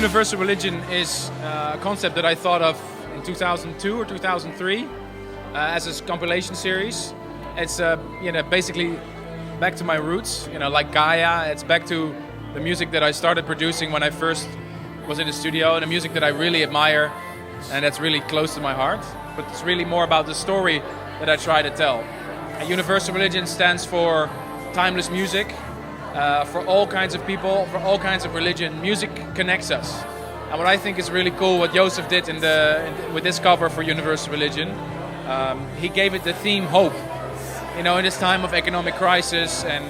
Universal religion is a concept that I thought of in 2002 or 2003 as a compilation series. It's basically back to my roots, like Gaia. It's back to the music that I started producing when I first was in the studio, and the music that I really admire and that's really close to my heart. But it's really more about the story that I try to tell. And Universal religion stands for timeless music. For all kinds of people, for all kinds of religion, music connects us. And what I think is really cool, what Jozef did with this cover for Universal religion, he gave it the theme hope. In this time of economic crisis and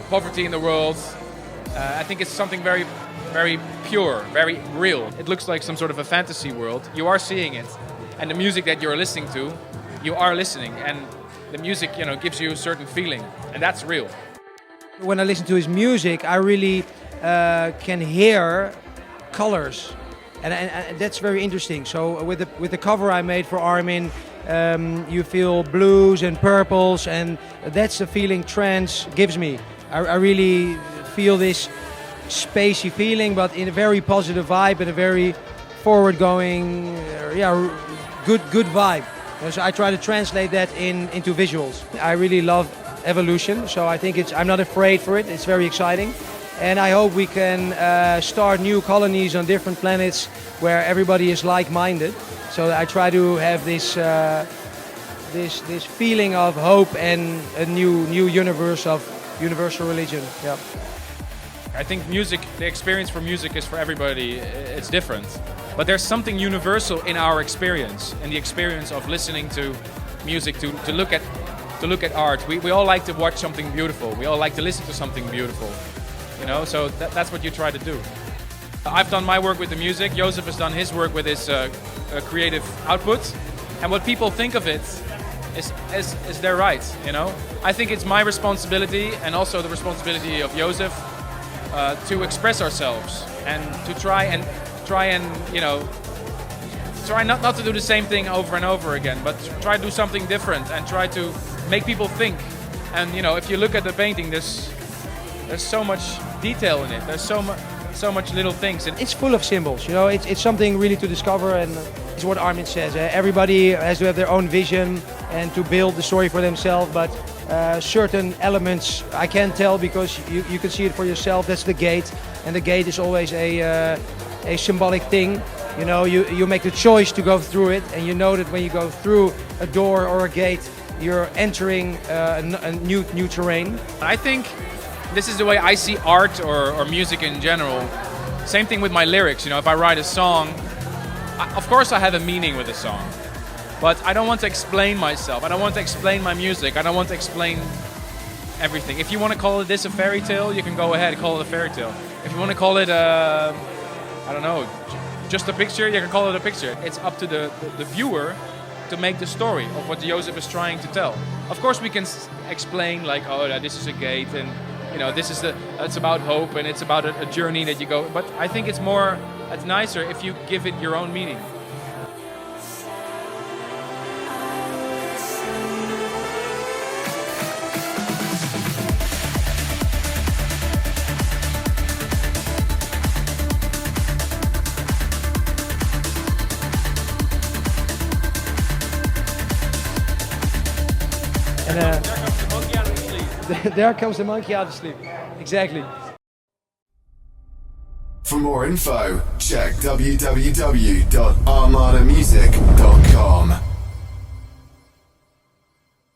poverty in the world, I think it's something very, very pure, very real. It looks like some sort of a fantasy world. You are seeing it, and the music that you're listening to, you are listening, and the music, gives you a certain feeling, and that's real. When I listen to his music, I really can hear colors, and that's very interesting. So with the cover I made for Armin, you feel blues and purples, and that's the feeling trance gives me. I really feel this spacey feeling, but in a very positive vibe and a very forward-going, good vibe. So I try to translate that into visuals. I really love evolution, so I think I'm not afraid for it. It's very exciting, and I hope we can start new colonies on different planets where everybody is like-minded. So I try to have this feeling of hope and a new universe of universal religion. Yeah. I think music, the experience for music is for everybody, it's different. But there's something universal in our experience, in the experience of listening to music, to look at art. We all like to watch something beautiful. We all like to listen to something beautiful. So that's what you try to do. I've done my work with the music. Jozef has done his work with his creative output. And what people think of it is their right. I think it's my responsibility and also the responsibility of Jozef to express ourselves and to try not to do the same thing over and over again, but try to do something different and try to make people think. And if you look at the painting, there's so much detail in it. There's so much little things. And it's full of symbols. It's something really to discover, and it's what Armin says. Everybody has to have their own vision and to build the story for themselves. But certain elements I can't tell because you can see it for yourself. That's the gate, and the gate is always a symbolic thing. You make the choice to go through it, and you know that when you go through a door or a gate, you're entering a new terrain. I think this is the way I see art or music in general. Same thing with my lyrics. If I write a song, of course I have a meaning with a song, but I don't want to explain myself. I don't want to explain my music. I don't want to explain everything. If you want to call this a fairy tale, you can go ahead and call it a fairy tale. If you want to call it just a picture, you can call it a picture. It's up to the viewer to make the story of what Jozef is trying to tell. Of course we can explain like, this is a gate, and it's about hope, and it's about a journey that you go. But I think it's nicer if you give it your own meaning. And there comes the monkey out of sleep. Exactly. For more info, check www.armadamusic.com.